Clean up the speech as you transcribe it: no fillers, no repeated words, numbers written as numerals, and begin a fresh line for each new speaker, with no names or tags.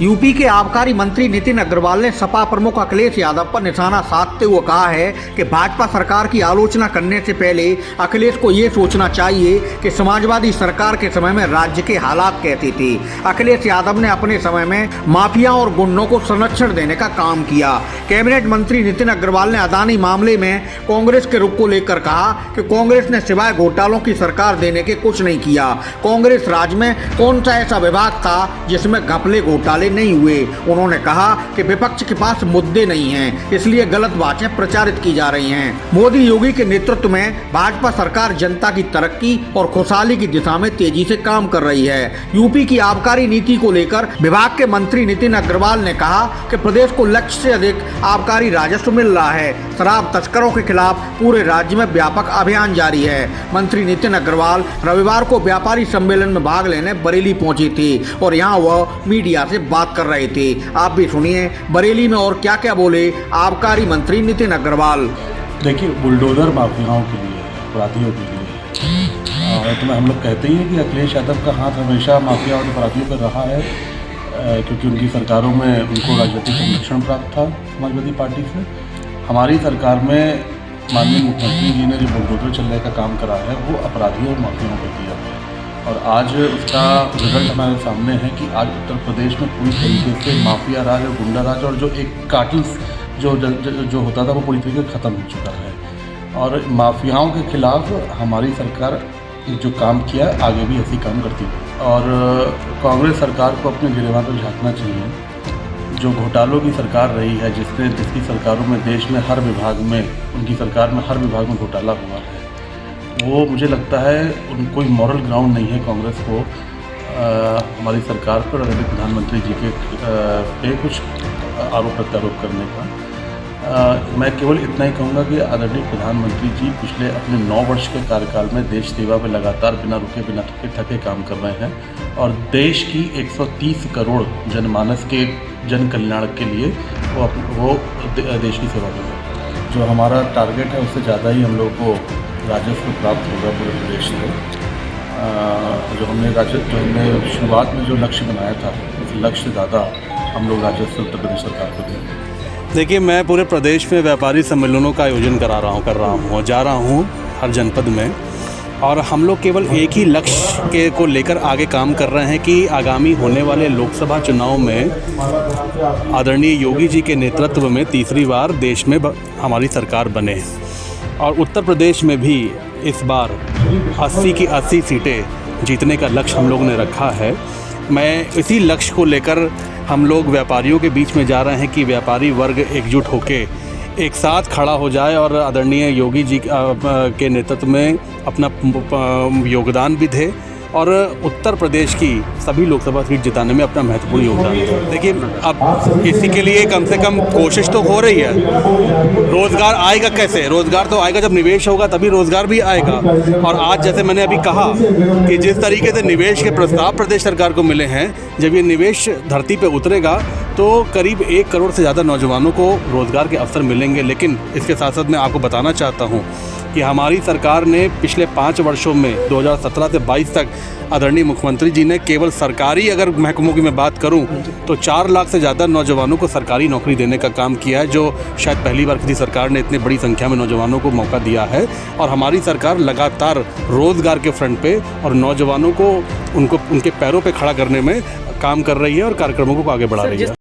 UP के आबकारी मंत्री नितिन अग्रवाल ने सपा प्रमुख अखिलेश यादव पर निशाना साधते हुए कहा है कि भाजपा सरकार की आलोचना करने से पहले अखिलेश को ये सोचना चाहिए कि समाजवादी सरकार के समय में राज्य के हालात कैसे थे। अखिलेश यादव ने अपने समय में माफिया और गुंडों को संरक्षण देने का काम किया। कैबिनेट मंत्री नितिन अग्रवाल ने अदानी मामले में कांग्रेस के रुख को लेकर कहा कि कांग्रेस ने सिवाय घोटालों की सरकार देने के कुछ नहीं किया। कांग्रेस राज में कौन सा ऐसा विभाग था जिसमें घपले घोटाले नहीं हुए। उन्होंने कहा कि विपक्ष के पास मुद्दे नहीं हैं, इसलिए गलत बातें प्रचारित की जा रही हैं। मोदी योगी के नेतृत्व में भाजपा सरकार जनता की तरक्की और खुशहाली की दिशा में तेजी से काम कर रही है। यूपी की आबकारी नीति को लेकर विभाग के मंत्री नितिन अग्रवाल ने कहा कि प्रदेश को लक्ष्य से अधिक आबकारी राजस्व मिल रहा है। शराब तस्करों के खिलाफ पूरे राज्य में व्यापक अभियान जारी है। मंत्री नितिन अग्रवाल रविवार को व्यापारी सम्मेलन में भाग लेने बरेली पहुंचे थे और यहाँ वह मीडिया से बात कर रहे थे। आप भी सुनिए बरेली में और क्या क्या बोले आबकारी मंत्री नितिन अग्रवाल।
देखिए, बुलडोजर माफियाओं के लिए, अपराधियों के लिए, तो हम लोग कहते ही हैं कि अखिलेश यादव का हाथ हमेशा माफिया और अपराधियों पर रहा है, क्योंकि उनकी सरकारों में उनको राजनीतिक संरक्षण प्राप्त था समाजवादी पार्टी से। हमारी सरकार में माननीय मुख्यमंत्री जी ने जो बुलडोजर चलने का काम करा है वो अपराधियों और माफियाओं को किया है, और आज उसका रिजल्ट हमारे सामने है कि आज उत्तर प्रदेश में पूरी तरीके से माफिया राज और गुंडा राज और जो एक कार्टल्स जो होता था वो पूरी तरीके से ख़त्म हो चुका है। और माफियाओं के खिलाफ हमारी सरकार जो काम किया आगे भी ऐसी काम करती है, और कांग्रेस सरकार को अपने गिरेबान पर झांकना चाहिए। जो घोटालों की सरकार रही है, जिसकी सरकारों में देश में हर विभाग में, उनकी सरकार में हर विभाग में घोटाला हुआ है, वो मुझे लगता है कोई मॉरल ग्राउंड नहीं है कांग्रेस को हमारी सरकार पर और प्रधानमंत्री जी के पे कुछ आरोप प्रत्यारोप करने का। मैं केवल इतना ही कहूँगा कि आदरणीय प्रधानमंत्री जी पिछले अपने 9 वर्ष के कार्यकाल में देश सेवा में लगातार बिना रुके बिना थके काम कर रहे हैं, और देश की 130 करोड़ जनमानस के जन कल्याण के लिए वो देश की सेवा कर रहे हैं। जो हमारा टारगेट है उससे ज़्यादा ही हम लोग को राजस्व प्राप्त होगा पूरे प्रदेश से। जो हमने शुरुआत में जो लक्ष्य बनाया था उस लक्ष्य से ज़्यादा हम लोग राजस्व उत्तर प्रदेश सरकार को देंगे।
देखिए, मैं पूरे प्रदेश में व्यापारी सम्मेलनों का आयोजन कर रहा हूँ, जा रहा हूँ हर जनपद में, और हम लोग केवल एक ही लक्ष्य को लेकर आगे काम कर रहे हैं कि आगामी होने वाले लोकसभा चुनाव में आदरणीय योगी जी के नेतृत्व में तीसरी बार देश में हमारी सरकार बने, और उत्तर प्रदेश में भी इस बार 80 की 80 सीटें जीतने का लक्ष्य हम लोग ने रखा है। मैं इसी लक्ष्य को लेकर हम लोग व्यापारियों के बीच में जा रहे हैं कि व्यापारी वर्ग एकजुट होके एक साथ खड़ा हो जाए और आदरणीय योगी जी के नेतृत्व में अपना योगदान भी दे, और उत्तर प्रदेश की सभी लोकसभा सीट जिताने में अपना महत्वपूर्ण योगदान है। देखिए, अब इसी के लिए कम से कम कोशिश तो हो रही है। रोज़गार आएगा कैसे? रोज़गार तो आएगा जब निवेश होगा, तभी रोज़गार भी आएगा। और आज जैसे मैंने अभी कहा कि जिस तरीके से निवेश के प्रस्ताव प्रदेश सरकार को मिले हैं, जब ये निवेश धरती पर उतरेगा तो करीब 1 करोड़ से ज़्यादा नौजवानों को रोज़गार के अवसर मिलेंगे। लेकिन इसके साथ साथ मैं आपको बताना चाहता हूँ कि हमारी सरकार ने पिछले 5 वर्षों में 2017 से 22 तक आदरणीय मुख्यमंत्री जी ने केवल सरकारी अगर महकमों की मैं बात करूं तो 4 लाख से ज़्यादा नौजवानों को सरकारी नौकरी देने का काम किया है, जो शायद पहली बार किसी सरकार ने इतनी बड़ी संख्या में नौजवानों को मौका दिया है। और हमारी सरकार लगातार रोज़गार के फ्रंट पे और नौजवानों को उनके पैरों पे खड़ा करने में काम कर रही है और कार्यक्रमों को आगे बढ़ा रही है।